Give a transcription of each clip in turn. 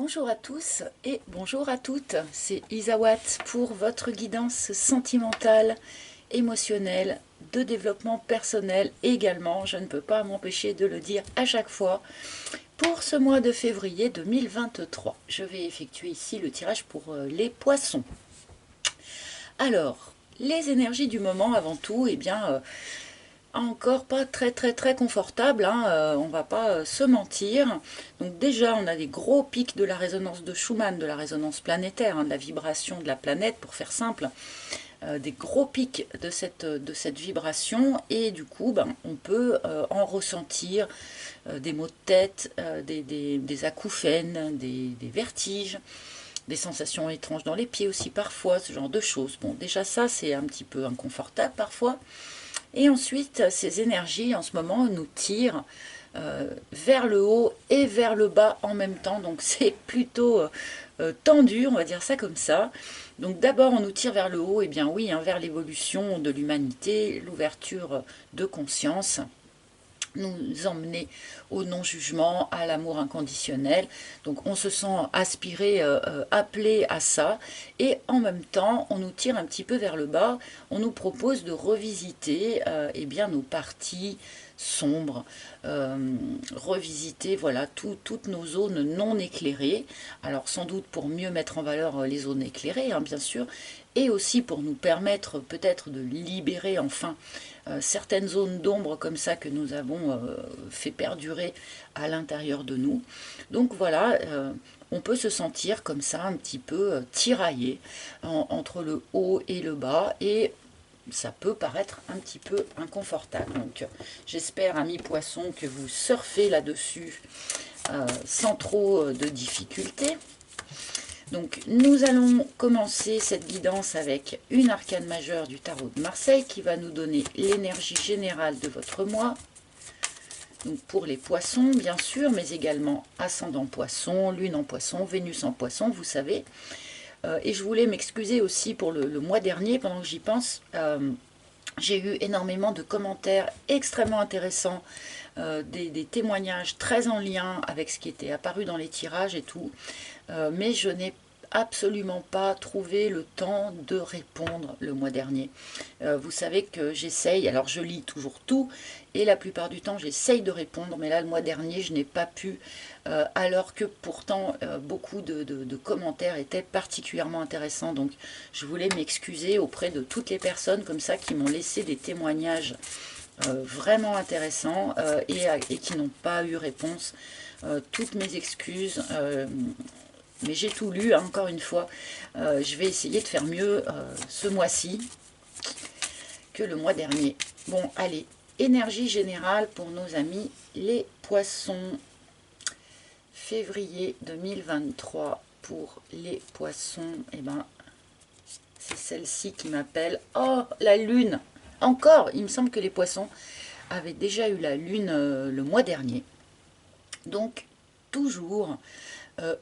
Bonjour à tous et bonjour à toutes, c'est Isawat pour votre guidance sentimentale, émotionnelle, de développement personnel également, je ne peux pas m'empêcher de le dire à chaque fois, pour ce mois de février 2023. Je vais effectuer ici le tirage pour les poissons. Alors, les énergies du moment avant tout, eh bien, encore pas très confortable, hein, on va pas se mentir. Donc déjà on a des gros pics de la résonance de Schumann, de la résonance planétaire, hein, de la vibration de la planète pour faire simple, des gros pics de cette vibration, et du coup ben, on peut en ressentir des maux de tête, des acouphènes, des vertiges, des sensations étranges dans les pieds aussi parfois, ce genre de choses. Bon, déjà ça c'est un petit peu inconfortable parfois. Et ensuite, ces énergies, en ce moment, nous tirent vers le haut et vers le bas en même temps. Donc c'est plutôt tendu, on va dire ça comme ça. Donc d'abord, on nous tire vers le haut, et bien oui, hein, vers l'évolution de l'humanité, l'ouverture de conscience, nous emmener au non-jugement, à l'amour inconditionnel. Donc on se sent aspiré, appelé à ça. Et en même temps, on nous tire un petit peu vers le bas. On nous propose de revisiter eh bien, nos parties sombres, revisiter voilà, toutes nos zones non éclairées. Alors sans doute pour mieux mettre en valeur les zones éclairées, hein, bien sûr, et aussi pour nous permettre peut-être de libérer enfin certaines zones d'ombre comme ça que nous avons fait perdurer à l'intérieur de nous. Donc voilà, on peut se sentir comme ça un petit peu tiraillé entre le haut et le bas, et ça peut paraître un petit peu inconfortable. Donc j'espère, amis poissons, que vous surfez là-dessus sans trop de difficultés. Donc nous allons commencer cette guidance avec une arcane majeure du tarot de Marseille qui va nous donner l'énergie générale de votre mois. Donc pour les poissons bien sûr, mais également ascendant poisson, lune en poisson, Vénus en poisson, vous savez. Et je voulais m'excuser aussi pour le mois dernier, pendant que j'y pense. J'ai eu énormément de commentaires extrêmement intéressants, des témoignages très en lien avec ce qui était apparu dans les tirages et tout, mais je n'ai absolument pas trouvé le temps de répondre le mois dernier. Vous savez que j'essaye, alors je lis toujours tout, et la plupart du temps j'essaye de répondre, mais là le mois dernier je n'ai pas pu, alors que pourtant beaucoup de commentaires étaient particulièrement intéressants. Donc je voulais m'excuser auprès de toutes les personnes comme ça qui m'ont laissé des témoignages vraiment intéressants et qui n'ont pas eu réponse. Toutes mes excuses, mais j'ai tout lu, hein, encore une fois. Je vais essayer de faire mieux ce mois-ci que le mois dernier. Bon, allez, énergie générale pour nos amis les poissons. Février 2023 pour les poissons, et ben c'est celle-ci qui m'appelle. Oh, la lune! Encore, il me semble que les poissons avaient déjà eu la lune le mois dernier. Donc, toujours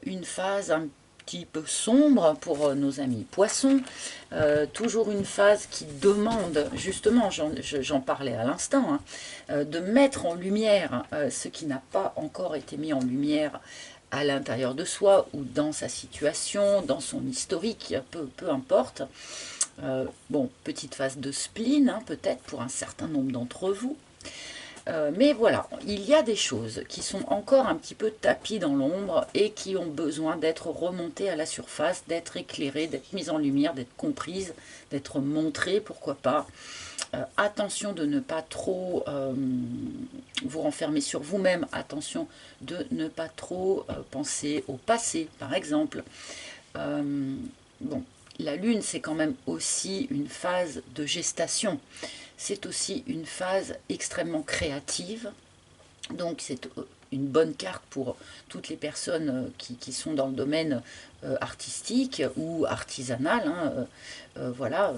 une phase un petit peu sombre pour nos amis poissons, toujours une phase qui demande, justement, j'en parlais à l'instant, hein, de mettre en lumière ce qui n'a pas encore été mis en lumière à l'intérieur de soi ou dans sa situation, dans son historique, peu importe. Bon, petite phase de spleen, hein, peut-être pour un certain nombre d'entre vous. Mais voilà, il y a des choses qui sont encore un petit peu tapies dans l'ombre et qui ont besoin d'être remontées à la surface, d'être éclairées, d'être mises en lumière, d'être comprises, d'être montrées, pourquoi pas. Attention de ne pas trop vous renfermer sur vous-même, attention de ne pas trop penser au passé, par exemple. Bon, la lune, c'est quand même aussi une phase de gestation. C'est aussi une phase extrêmement créative. Donc c'est une bonne carte pour toutes les personnes qui sont dans le domaine artistique ou artisanal. Hein, voilà,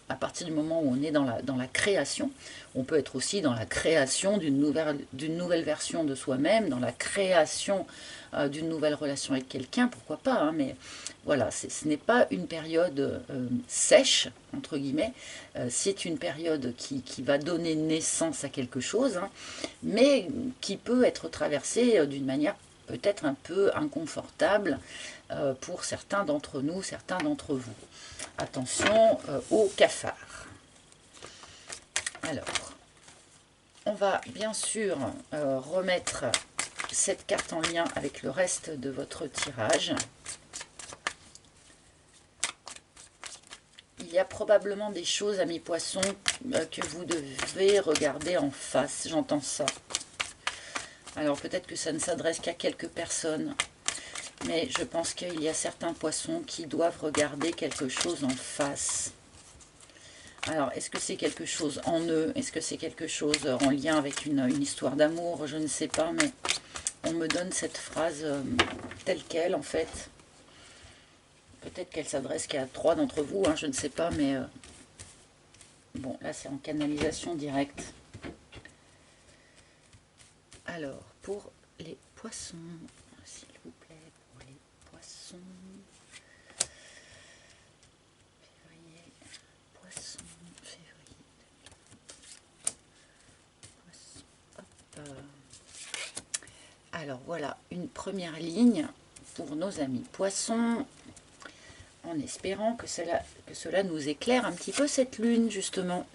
à partir du moment où on est dans la création, on peut être aussi dans la création d'une nouvelle version de soi-même, dans la création d'une nouvelle relation avec quelqu'un, pourquoi pas, hein, mais voilà, ce n'est pas une période sèche, entre guillemets, c'est une période qui va donner naissance à quelque chose, hein, mais qui peut être traversée d'une manière peut-être un peu inconfortable pour certains d'entre nous, certains d'entre vous. Attention aux cafards. Alors, on va bien sûr remettre cette carte en lien avec le reste de votre tirage. Il y a probablement des choses, amis poissons, que vous devez regarder en face. J'entends ça. Alors peut-être que ça ne s'adresse qu'à quelques personnes, mais je pense qu'il y a certains poissons qui doivent regarder quelque chose en face. Alors, est-ce que c'est quelque chose en eux? Est-ce que c'est quelque chose en lien avec une histoire d'amour? Je ne sais pas, mais on me donne cette phrase telle qu'elle, en fait. Peut-être qu'elle s'adresse qu'à 3 d'entre vous, hein, je ne sais pas, mais... bon, là, c'est en canalisation directe. Alors, pour les poissons, s'il vous plaît, pour les poissons... février, poissons, février... poissons, hop. Alors, voilà, une première ligne pour nos amis poissons, en espérant que cela nous éclaire un petit peu cette lune, justement.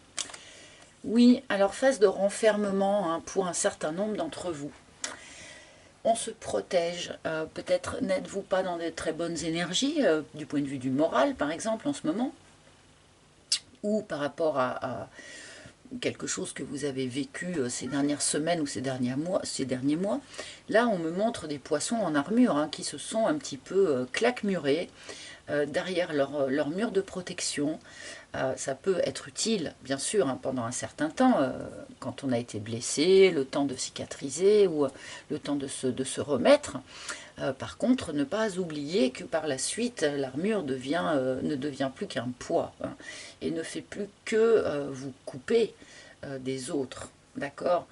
Oui, alors phase de renfermement hein, pour un certain nombre d'entre vous. On se protège, peut-être n'êtes-vous pas dans de très bonnes énergies, du point de vue du moral, par exemple, en ce moment, ou par rapport à quelque chose que vous avez vécu ces dernières semaines ou ces derniers mois. Là, on me montre des poissons en armure hein, qui se sont un petit peu claquemurés derrière leur mur de protection. Ça peut être utile, bien sûr, hein, pendant un certain temps, quand on a été blessé, le temps de cicatriser ou le temps de se remettre. Par contre, ne pas oublier que par la suite, l'armure ne devient plus qu'un poids hein, et ne fait plus que vous couper des autres, d'accord,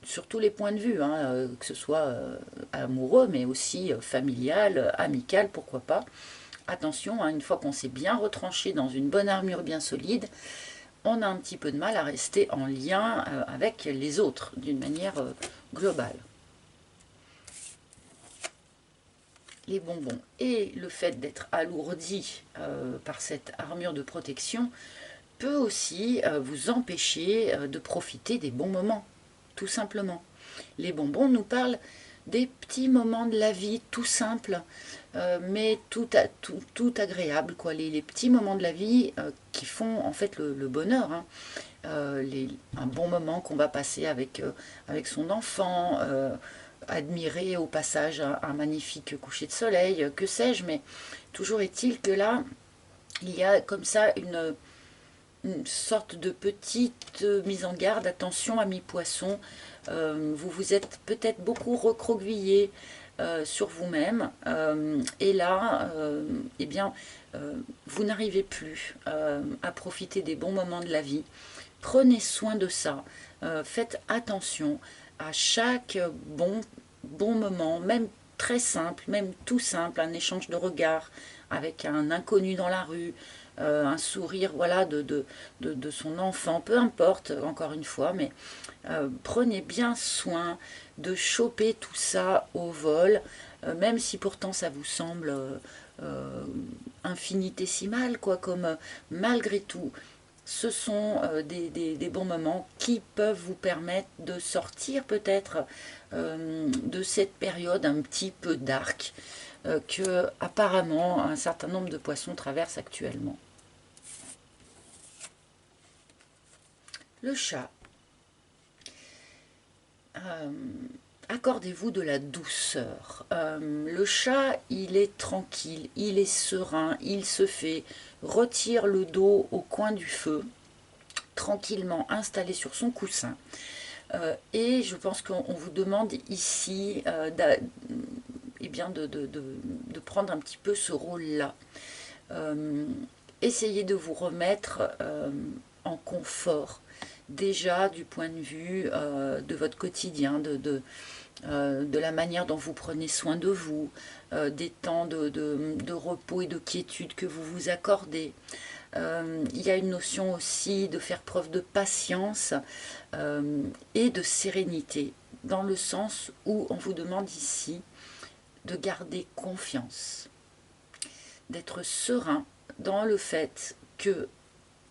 sur tous les points de vue, hein, que ce soit amoureux, mais aussi familial, amical, pourquoi pas. Attention, hein, une fois qu'on s'est bien retranché dans une bonne armure bien solide, on a un petit peu de mal à rester en lien avec les autres, d'une manière globale. Les bonbons et le fait d'être alourdi par cette armure de protection peut aussi vous empêcher de profiter des bons moments, tout simplement. Les bonbons nous parlent des petits moments de la vie tout simples, mais tout agréable, quoi. Les petits moments de la vie qui font en fait le bonheur. Hein. Un bon moment qu'on va passer avec son enfant, admirer au passage un magnifique coucher de soleil, que sais-je, mais toujours est-il que là, il y a comme ça une sorte de petite mise en garde. Attention, amis poissons, vous vous êtes peut-être beaucoup recroquevillé sur vous-même, et là, eh bien, vous n'arrivez plus à profiter des bons moments de la vie. Prenez soin de ça, faites attention à chaque bon moment, même très simple, même tout simple, un échange de regards avec un inconnu dans la rue, un sourire voilà, de son enfant, peu importe, encore une fois, mais prenez bien soin de choper tout ça au vol, même si pourtant ça vous semble infinitésimal, quoi, comme malgré tout, ce sont des bons moments qui peuvent vous permettre de sortir peut-être de cette période un petit peu dark que apparemment un certain nombre de poissons traversent actuellement. Le chat. Accordez-vous de la douceur. Le chat, il est tranquille, il est serein, il se fait, retire le dos au coin du feu, tranquillement installé sur son coussin. Et je pense qu'on vous demande ici eh bien de prendre un petit peu ce rôle-là. Essayez de vous remettre en confort, déjà du point de vue de votre quotidien, de la manière dont vous prenez soin de vous, des temps de repos et de quiétude que vous vous accordez. Il y a une notion aussi de faire preuve de patience et de sérénité. dans le sens où on vous demande ici de garder confiance, d'être serein dans le fait que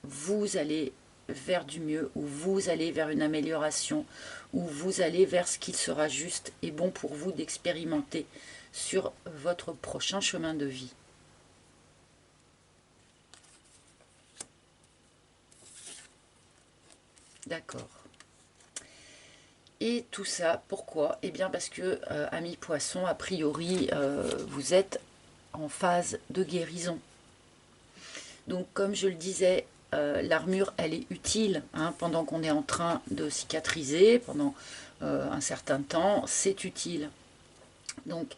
vous allez vers du mieux, ou vous allez vers une amélioration, ou vous allez vers ce qu'il sera juste et bon pour vous d'expérimenter sur votre prochain chemin de vie. D'accord. Et tout ça, pourquoi? Eh bien parce que, amis poissons, a priori, vous êtes en phase de guérison. Donc comme je le disais, l'armure, elle est utile hein, pendant qu'on est en train de cicatriser, pendant un certain temps, c'est utile. Donc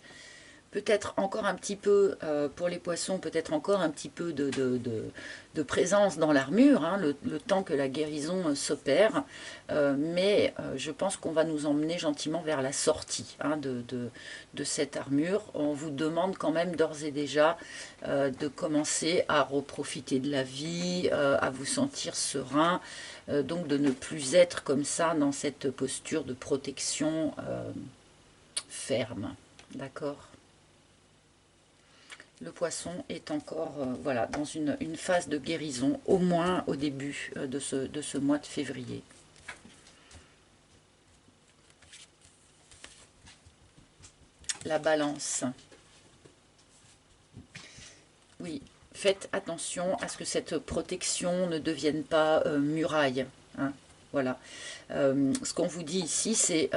peut-être encore un petit peu, pour les poissons, peut-être encore un petit peu de présence dans l'armure, hein, le temps que la guérison s'opère, mais je pense qu'on va nous emmener gentiment vers la sortie hein, de cette armure. On vous demande quand même d'ores et déjà de commencer à reprofiter de la vie, à vous sentir serein, donc de ne plus être comme ça dans cette posture de protection ferme, d'accord ? Le poisson est encore voilà, dans une phase de guérison, au moins au début de ce mois de février. La balance. Oui, faites attention à ce que cette protection ne devienne pas muraille. Hein, voilà. Ce qu'on vous dit ici, c'est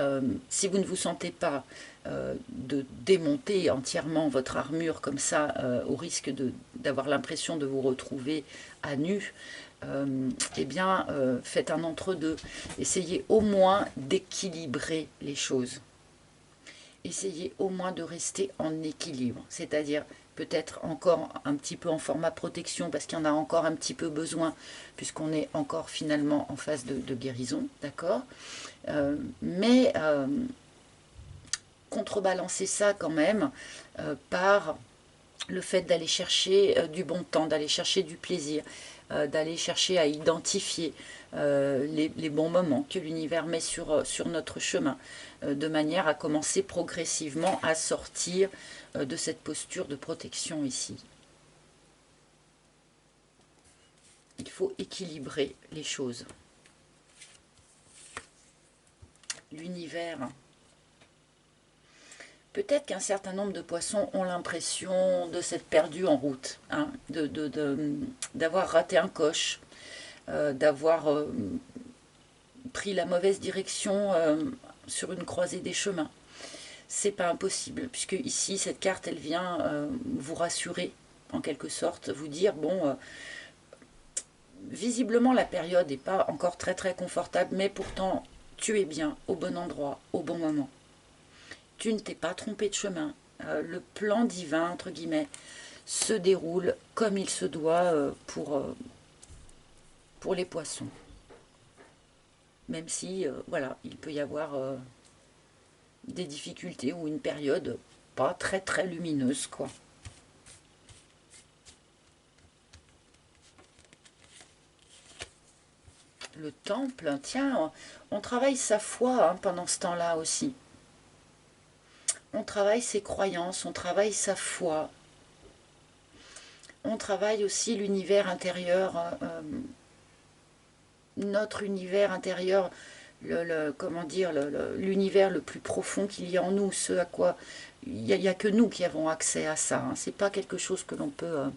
si vous ne vous sentez pas de démonter entièrement votre armure comme ça, au risque d'avoir l'impression de vous retrouver à nu, eh bien, faites un entre-deux. Essayez au moins d'équilibrer les choses. Essayez au moins de rester en équilibre, c'est-à-dire peut-être encore un petit peu en format protection parce qu'il y en a encore un petit peu besoin puisqu'on est encore finalement en phase de guérison, d'accord, mais contrebalancer ça quand même par le fait d'aller chercher du bon temps, d'aller chercher du plaisir, d'aller chercher à identifier les bons moments que l'univers met sur notre chemin, de manière à commencer progressivement à sortir de cette posture de protection ici. Il faut équilibrer les choses. L'univers... Peut-être qu'un certain nombre de poissons ont l'impression de s'être perdus en route, hein, d'avoir raté un coche, d'avoir pris la mauvaise direction sur une croisée des chemins. C'est pas impossible, puisque ici, cette carte, elle vient vous rassurer, en quelque sorte, vous dire, bon, visiblement, la période n'est pas encore très très confortable, mais pourtant, tu es bien au bon endroit, au bon moment. Tu ne t'es pas trompé de chemin. Le plan divin, entre guillemets, se déroule comme il se doit pour les poissons. Même si, voilà, il peut y avoir des difficultés ou une période pas très très lumineuse, quoi. Le temple, tiens, on travaille sa foi hein, pendant ce temps-là aussi. On travaille ses croyances, on travaille sa foi. On travaille aussi l'univers intérieur, notre univers intérieur, comment dire, l'univers le plus profond qu'il y a en nous, ce à quoi il n'y a que nous qui avons accès à ça. Hein. C'est pas quelque chose que l'on peut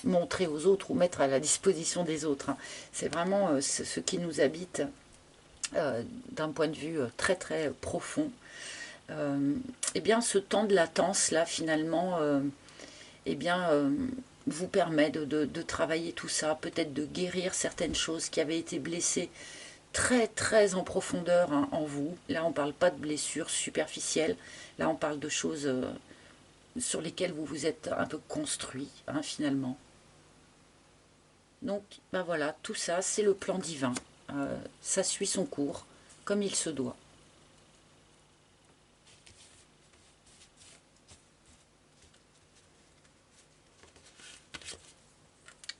montrer aux autres ou mettre à la disposition des autres. Hein. C'est vraiment ce qui nous habite d'un point de vue très très profond. Eh bien, ce temps de latence là, finalement, eh bien, vous permet de travailler tout ça, peut-être de guérir certaines choses qui avaient été blessées très très en profondeur hein, en vous. Là, on ne parle pas de blessures superficielles, là, on parle de choses sur lesquelles vous vous êtes un peu construit, hein, finalement. Donc, ben voilà, tout ça, c'est le plan divin. Ça suit son cours, comme il se doit.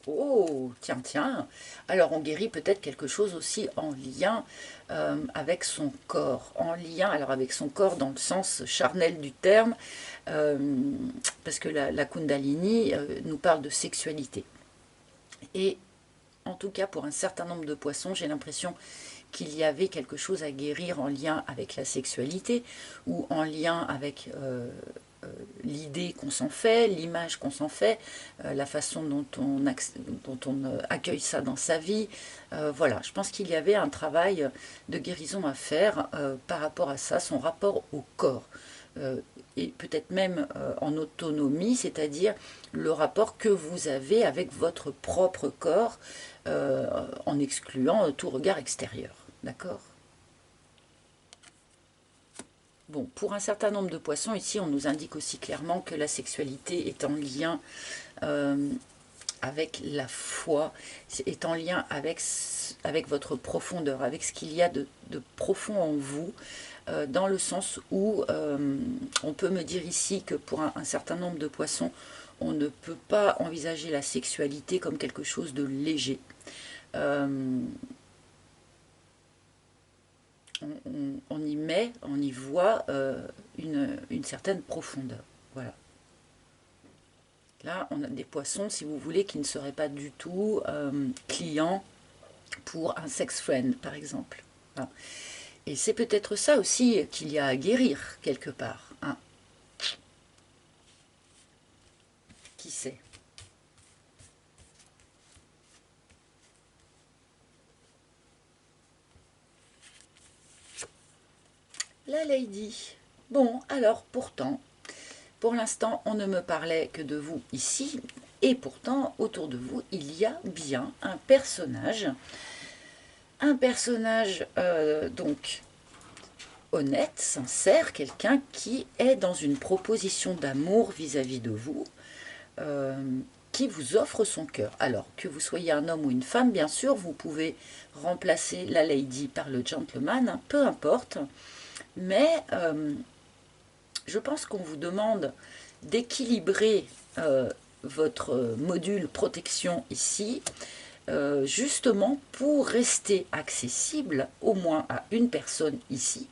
Oh, oh, tiens, tiens. Alors on guérit peut-être quelque chose aussi en lien avec son corps. En lien, alors avec son corps dans le sens charnel du terme, euh, parce que la Kundalini nous parle de sexualité. Et en tout cas, pour un certain nombre de poissons, j'ai l'impression qu'il y avait quelque chose à guérir en lien avec la sexualité ou en lien avec l'idée qu'on s'en fait, l'image qu'on s'en fait, la façon dont on accueille ça dans sa vie. Voilà, je pense qu'il y avait un travail de guérison à faire par rapport à ça, son rapport au corps. Et peut-être même en autonomie, c'est-à-dire le rapport que vous avez avec votre propre corps en excluant tout regard extérieur. D'accord ? Bon, pour un certain nombre de poissons, ici, on nous indique aussi clairement que la sexualité est en lien euh, avec la foi, est en lien avec votre profondeur, avec ce qu'il y a de profond en vous, dans le sens où on peut me dire ici que pour un certain nombre de poissons, on ne peut pas envisager la sexualité comme quelque chose de léger. On y met, on y voit une certaine profondeur. Voilà. Là, on a des poissons, si vous voulez, qui ne seraient pas du tout clients pour un sex friend, par exemple. Voilà. Et c'est peut-être ça aussi qu'il y a à guérir, quelque part. Hein. Qui sait? La lady. Bon, alors, pourtant, pour l'instant, on ne me parlait que de vous ici, et pourtant, autour de vous, il y a bien un personnage donc honnête, sincère, quelqu'un qui est dans une proposition d'amour vis-à-vis de vous, euh, qui vous offre son cœur. Alors, que vous soyez un homme ou une femme, bien sûr, vous pouvez remplacer la lady par le gentleman, hein, peu importe, mais je pense qu'on vous demande d'équilibrer votre module protection ici, justement pour rester accessible au moins à une personne ici.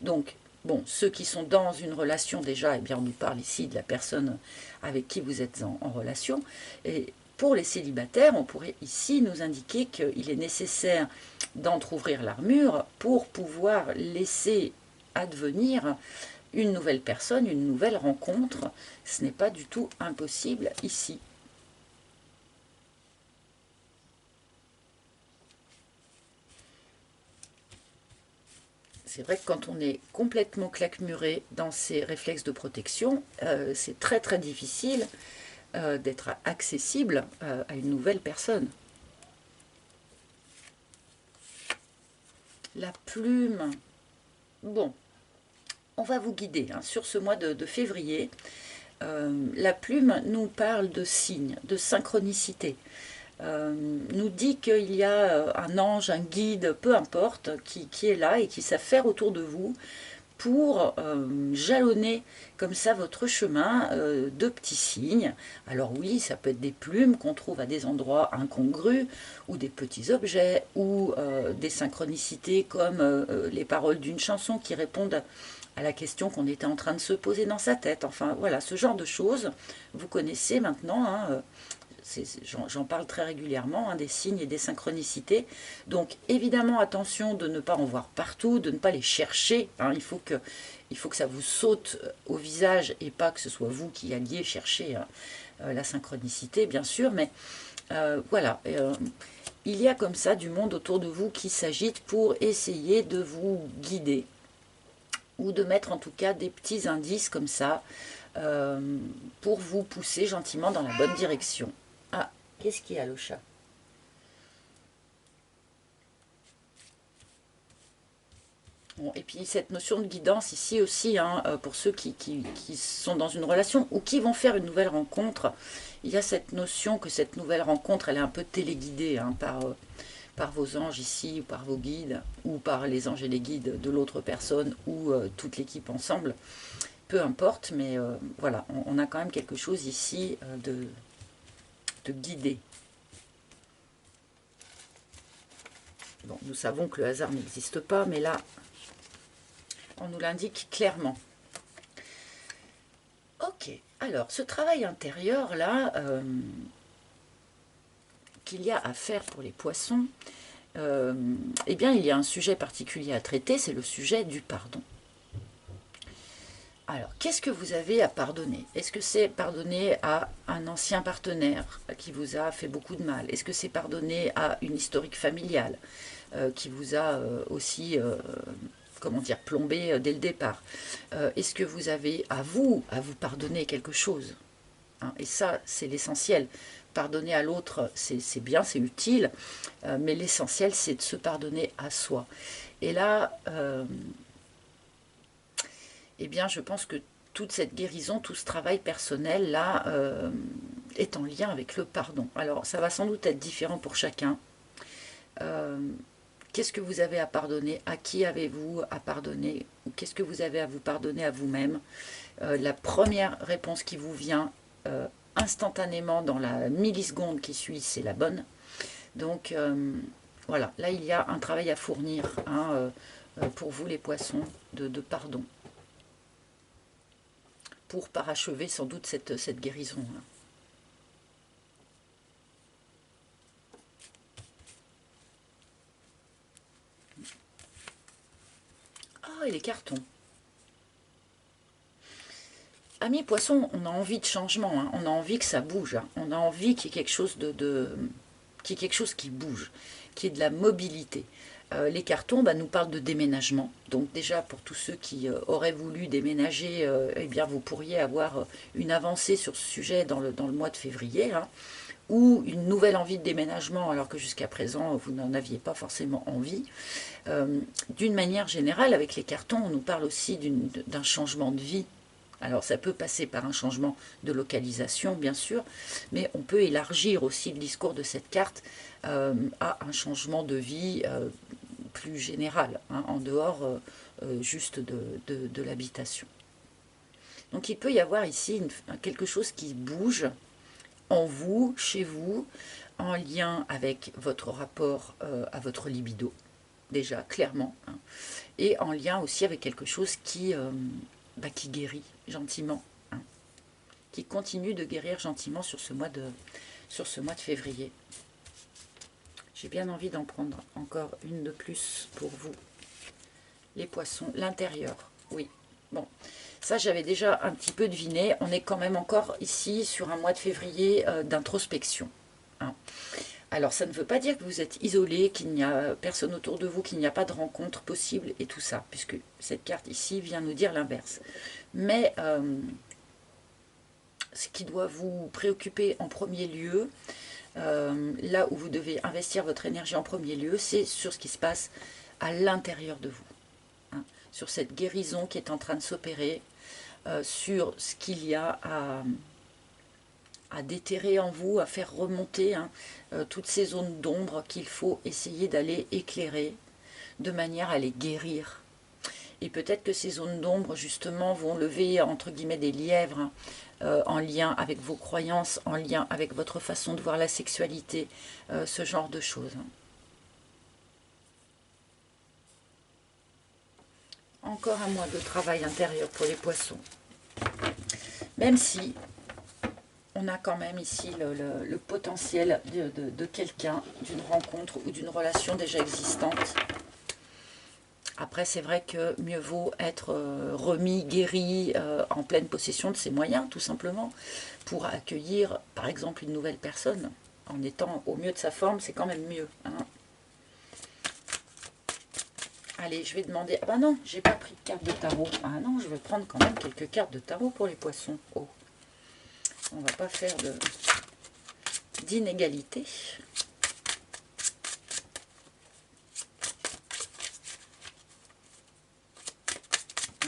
Donc, bon, ceux qui sont dans une relation déjà, eh bien, on nous parle ici de la personne avec qui vous êtes en relation. Et pour les célibataires, on pourrait ici nous indiquer qu'il est nécessaire d'entrouvrir l'armure pour pouvoir laisser advenir une nouvelle personne, une nouvelle rencontre. Ce n'est pas du tout impossible ici. C'est vrai que quand on est complètement claquemuré dans ses réflexes de protection, c'est très très difficile d'être accessible à une nouvelle personne. La plume. Bon, on va vous guider hein, sur ce mois de février. La plume nous parle de signes, de synchronicité. Nous dit qu'il y a un ange, un guide, peu importe, qui est là et qui s'affaire autour de vous pour jalonner comme ça votre chemin de petits signes. Alors oui, ça peut être des plumes qu'on trouve à des endroits incongrus, ou des petits objets, ou des synchronicités comme les paroles d'une chanson qui répondent à la question qu'on était en train de se poser dans sa tête. Enfin voilà, ce genre de choses, vous connaissez maintenant, hein, j'en parle très régulièrement, hein, des signes et des synchronicités. Donc évidemment, attention de ne pas en voir partout, de ne pas les chercher. Hein, il faut que ça vous saute au visage et pas que ce soit vous qui alliez chercher la synchronicité, bien sûr. Mais voilà, il y a comme ça du monde autour de vous qui s'agite pour essayer de vous guider ou de mettre en tout cas des petits indices comme ça pour vous pousser gentiment dans la bonne direction. Ah, qu'est-ce qu'il y a le chat? Bon, et puis cette notion de guidance ici aussi, hein, pour ceux qui sont dans une relation ou qui vont faire une nouvelle rencontre, il y a cette notion que cette nouvelle rencontre, elle est un peu téléguidée hein, par vos anges ici, ou par vos guides, ou par les anges et les guides de l'autre personne, ou toute l'équipe ensemble. Peu importe, mais voilà, on a quand même quelque chose ici de guidé. Bon, nous savons que le hasard n'existe pas, mais là, on nous l'indique clairement. Ok, alors ce travail intérieur là, qu'il y a à faire pour les poissons, eh bien il y a un sujet particulier à traiter, c'est le sujet du pardon. Alors, qu'est-ce que vous avez à pardonner? Est-ce que c'est pardonner à un ancien partenaire qui vous a fait beaucoup de mal? Est-ce que c'est pardonner à une historique familiale qui vous a aussi, comment dire, plombé dès le départ? Est-ce que vous avez à vous pardonner quelque chose, hein? Et ça, c'est l'essentiel. Pardonner à l'autre, c'est bien, c'est utile, mais l'essentiel, c'est de se pardonner à soi. Et là, eh bien, je pense que toute cette guérison, tout ce travail personnel là est en lien avec le pardon. Alors, ça va sans doute être différent pour chacun. Qu'est-ce que vous avez à pardonner? À qui avez-vous à pardonner? Ou qu'est-ce que vous avez à vous pardonner à vous-même? La première réponse qui vous vient instantanément dans la milliseconde qui suit, c'est la bonne. Donc, voilà, là, il y a un travail à fournir hein, pour vous, les poissons, de pardon, pour parachever sans doute cette guérison. Ah, et les cartons. Amis poissons, on a envie de changement, hein. On a envie que ça bouge, hein. On a envie qu'il y ait quelque chose qu'il y ait quelque chose qui bouge, qu'il y ait de la mobilité. Les cartons nous parlent de déménagement. Donc déjà, pour tous ceux qui auraient voulu déménager, eh bien, vous pourriez avoir une avancée sur ce sujet dans le mois de février, hein, ou une nouvelle envie de déménagement alors que jusqu'à présent, vous n'en aviez pas forcément envie. D'une manière générale, avec les cartons, on nous parle aussi d'un changement de vie. Alors ça peut passer par un changement de localisation, bien sûr, mais on peut élargir aussi le discours de cette carte à un changement de vie plus général, hein, en dehors juste de l'habitation. Donc il peut y avoir ici quelque chose qui bouge en vous, chez vous, en lien avec votre rapport à votre libido, déjà clairement, hein, et en lien aussi avec quelque chose qui guérit gentiment, hein, qui continue de guérir gentiment sur ce mois de février. J'ai bien envie d'en prendre encore une de plus pour vous, les poissons. L'intérieur, oui. Bon, ça j'avais déjà un petit peu deviné. On est quand même encore ici sur un mois de février d'introspection, hein. Alors ça ne veut pas dire que vous êtes isolé, qu'il n'y a personne autour de vous, qu'il n'y a pas de rencontre possible et tout ça, puisque cette carte ici vient nous dire l'inverse. Mais ce qui doit vous préoccuper en premier lieu, là où vous devez investir votre énergie en premier lieu, c'est sur ce qui se passe à l'intérieur de vous, hein, sur cette guérison qui est en train de s'opérer, sur ce qu'il y a à déterrer en vous, à faire remonter, hein, toutes ces zones d'ombre qu'il faut essayer d'aller éclairer de manière à les guérir. Et peut-être que ces zones d'ombre, justement, vont lever, entre guillemets, des lièvres, hein, en lien avec vos croyances, en lien avec votre façon de voir la sexualité, ce genre de choses. Encore un mois de travail intérieur pour les poissons. Même si on a quand même ici le potentiel de quelqu'un, d'une rencontre ou d'une relation déjà existante. Après, c'est vrai que mieux vaut être remis, guéri, en pleine possession de ses moyens, tout simplement, pour accueillir, par exemple, une nouvelle personne. En étant au mieux de sa forme, c'est quand même mieux, hein. Allez, je vais demander... Ah bah non, j'ai pas pris de carte de tarot. Ah non, je vais prendre quand même quelques cartes de tarot pour les poissons. Oh, on va pas faire d'inégalité.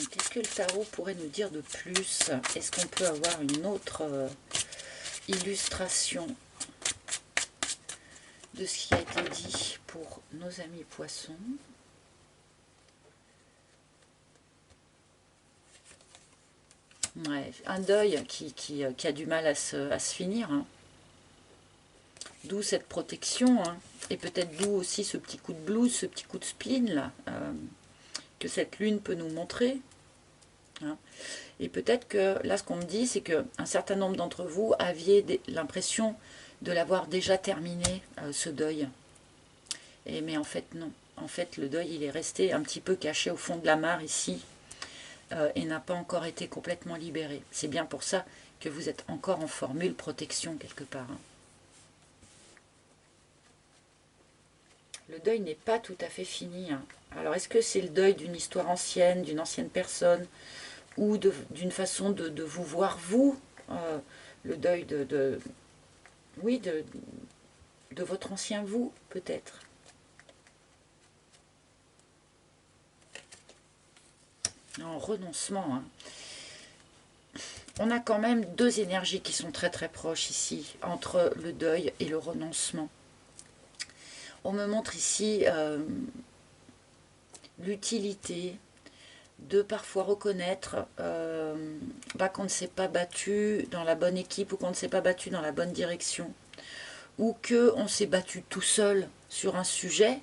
Qu'est-ce que le tarot pourrait nous dire de plus? Est-ce qu'on peut avoir une autre illustration de ce qui a été dit pour nos amis poissons? Ouais, un deuil qui a du mal à se finir, hein. D'où cette protection, hein. Et peut-être d'où aussi ce petit coup de blues, ce petit coup de spleen, là, que cette lune peut nous montrer. Hein. Et peut-être que là, ce qu'on me dit, c'est qu'un certain nombre d'entre vous aviez l'impression de l'avoir déjà terminé, ce deuil. Mais en fait, non. En fait, le deuil, il est resté un petit peu caché au fond de la mare ici, et n'a pas encore été complètement libéré. C'est bien pour ça que vous êtes encore en formule protection quelque part. Hein. Le deuil n'est pas tout à fait fini. Hein. Alors, est-ce que c'est le deuil d'une histoire ancienne, d'une ancienne personne, ou d'une façon de vous voir, vous, le deuil oui, de votre ancien vous, peut-être. En renoncement. Hein. On a quand même deux énergies qui sont très très proches ici, entre le deuil et le renoncement. On me montre ici l'utilité de parfois reconnaître qu'on ne s'est pas battu dans la bonne équipe ou qu'on ne s'est pas battu dans la bonne direction, ou qu'on s'est battu tout seul sur un sujet,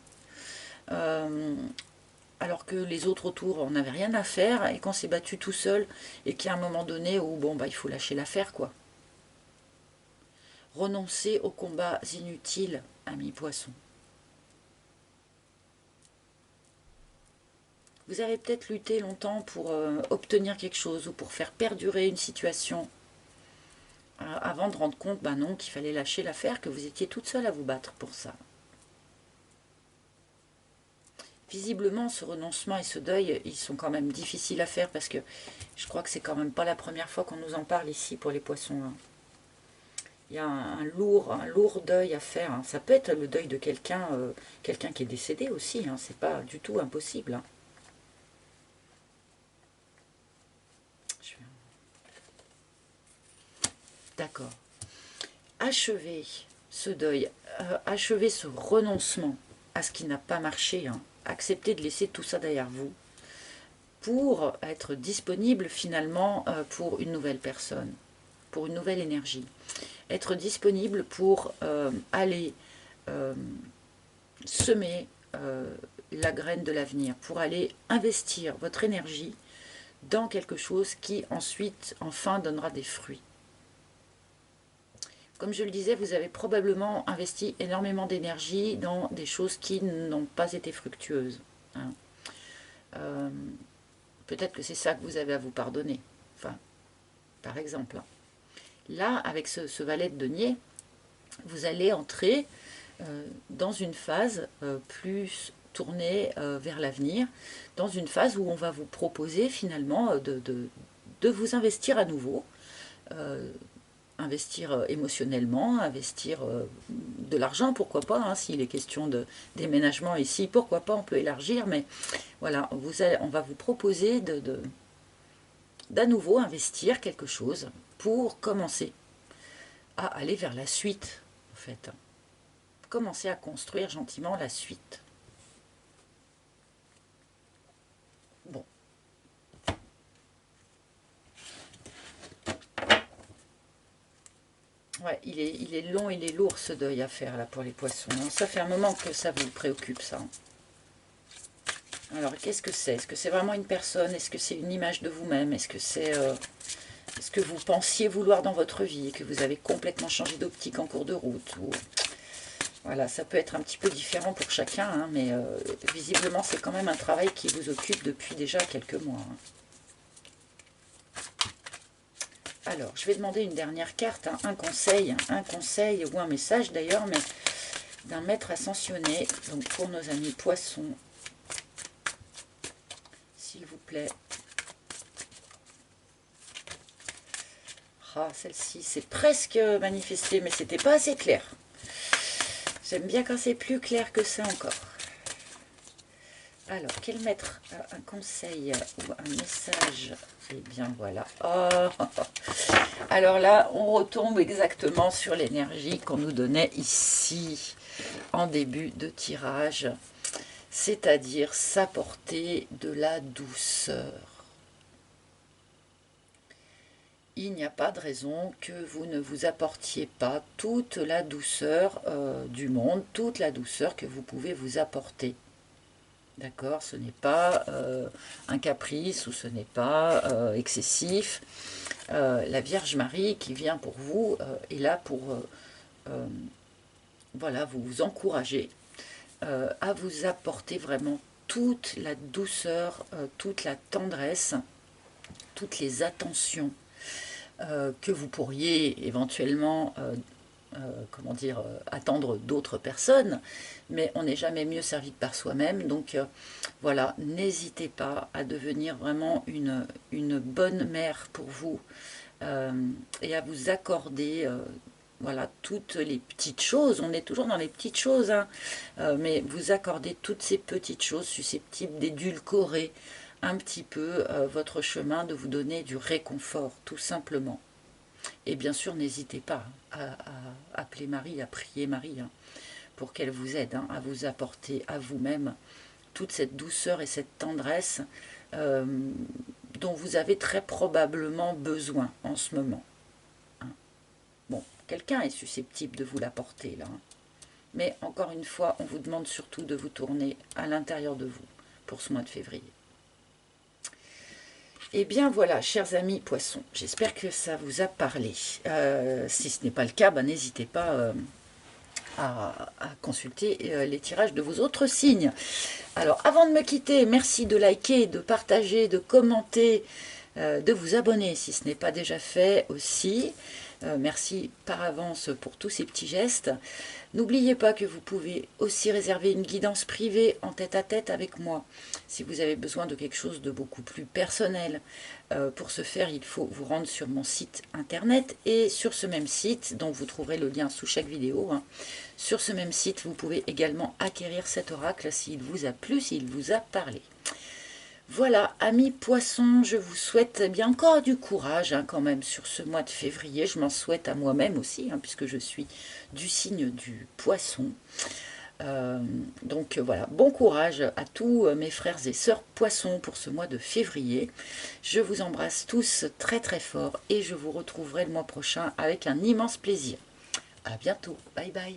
alors que les autres autour, on n'avait rien à faire, et qu'on s'est battu tout seul, et qu'il y a un moment donné où bon, il faut lâcher l'affaire, quoi. Renoncer aux combats inutiles, amis poissons. Vous avez peut-être lutté longtemps pour obtenir quelque chose, ou pour faire perdurer une situation, avant de rendre compte, non, qu'il fallait lâcher l'affaire, que vous étiez toute seule à vous battre pour ça. Visiblement, ce renoncement et ce deuil, ils sont quand même difficiles à faire, parce que je crois que c'est quand même pas la première fois qu'on nous en parle ici pour les poissons. Hein. Il y a un lourd deuil à faire. Hein. Ça peut être le deuil de quelqu'un quelqu'un qui est décédé aussi. Hein. C'est pas du tout impossible. Hein. D'accord. Achever ce deuil, achever ce renoncement à ce qui n'a pas marché, hein. Accepter de laisser tout ça derrière vous pour être disponible finalement pour une nouvelle personne, pour une nouvelle énergie. Être disponible pour aller semer la graine de l'avenir, pour aller investir votre énergie dans quelque chose qui ensuite, enfin, donnera des fruits. Comme je le disais, vous avez probablement investi énormément d'énergie dans des choses qui n'ont pas été fructueuses. Hein. Peut-être que c'est ça que vous avez à vous pardonner. Enfin, par exemple. Là, avec ce valet de denier, vous allez entrer dans une phase plus tournée vers l'avenir, dans une phase où on va vous proposer finalement de vous investir à nouveau, investir émotionnellement, investir de l'argent, pourquoi pas, hein, s'il est question de déménagement ici, pourquoi pas, on peut élargir, mais voilà, on va vous proposer d'à nouveau investir quelque chose pour commencer à aller vers la suite, en fait. Commencer à construire gentiment la suite. Bon. Ouais, il est long, il est lourd ce deuil à faire là pour les poissons. Ça fait un moment que ça vous préoccupe, ça. Alors, qu'est-ce que c'est? Est-ce que c'est vraiment une personne? Est-ce que c'est une image de vous-même? Est-ce que c'est ce que vous pensiez vouloir dans votre vie et que vous avez complètement changé d'optique en cours de route? Ou... Voilà, ça peut être un petit peu différent pour chacun, hein, mais visiblement, c'est quand même un travail qui vous occupe depuis déjà quelques mois. Hein. Alors, je vais demander une dernière carte, hein, un conseil ou un message d'ailleurs, mais d'un maître ascensionné, donc pour nos amis poissons, s'il vous plaît. Ah, celle-ci, c'est presque manifesté, mais c'était pas assez clair. J'aime bien quand c'est plus clair que ça encore. Alors, quel maître a un conseil ou un message? Eh bien, voilà. Oh. Alors là, on retombe exactement sur l'énergie qu'on nous donnait ici, en début de tirage. C'est-à-dire s'apporter de la douceur. il n'y a pas de raison que vous ne vous apportiez pas toute la douceur du monde, toute la douceur que vous pouvez vous apporter. D'accord? Ce n'est pas un caprice ou ce n'est pas excessif. La Vierge Marie qui vient pour vous est là pour voilà, vous encourager à vous apporter vraiment toute la douceur, toute la tendresse, toutes les attentions que vous pourriez éventuellement comment dire, attendre d'autres personnes, mais on n'est jamais mieux servi que par soi-même. Donc voilà, n'hésitez pas à devenir vraiment une bonne mère pour vous et à vous accorder voilà, toutes les petites choses. On est toujours dans les petites choses, hein, mais vous accordez toutes ces petites choses susceptibles d'édulcorer un petit peu votre chemin, de vous donner du réconfort, tout simplement. Et bien sûr, n'hésitez pas à appeler Marie, à prier Marie, hein, pour qu'elle vous aide hein, à vous apporter à vous-même toute cette douceur et cette tendresse dont vous avez très probablement besoin en ce moment. Hein. Bon, quelqu'un est susceptible de vous l'apporter là. Hein. Mais encore une fois, on vous demande surtout de vous tourner à l'intérieur de vous pour ce mois de février. Et bien voilà, chers amis poissons, j'espère que ça vous a parlé. Si ce n'est pas le cas, ben, n'hésitez pas à consulter les tirages de vos autres signes. Alors, avant de me quitter, merci de liker, de partager, de commenter, de vous abonner si ce n'est pas déjà fait aussi. Merci par avance pour tous ces petits gestes. N'oubliez pas que vous pouvez aussi réserver une guidance privée en tête-à-tête avec moi. Si vous avez besoin de quelque chose de beaucoup plus personnel, pour ce faire, il faut vous rendre sur mon site internet et sur ce même site, dont vous trouverez le lien sous chaque vidéo, hein, sur ce même site, vous pouvez également acquérir cet oracle s'il vous a plu, s'il vous a parlé. Voilà, amis poissons, je vous souhaite bien encore du courage hein, quand même sur ce mois de février. Je m'en souhaite à moi-même aussi, hein, puisque je suis du signe du poisson. Donc voilà, bon courage à tous mes frères et sœurs poissons pour ce mois de février. Je vous embrasse tous très très fort et je vous retrouverai le mois prochain avec un immense plaisir. À bientôt, bye bye.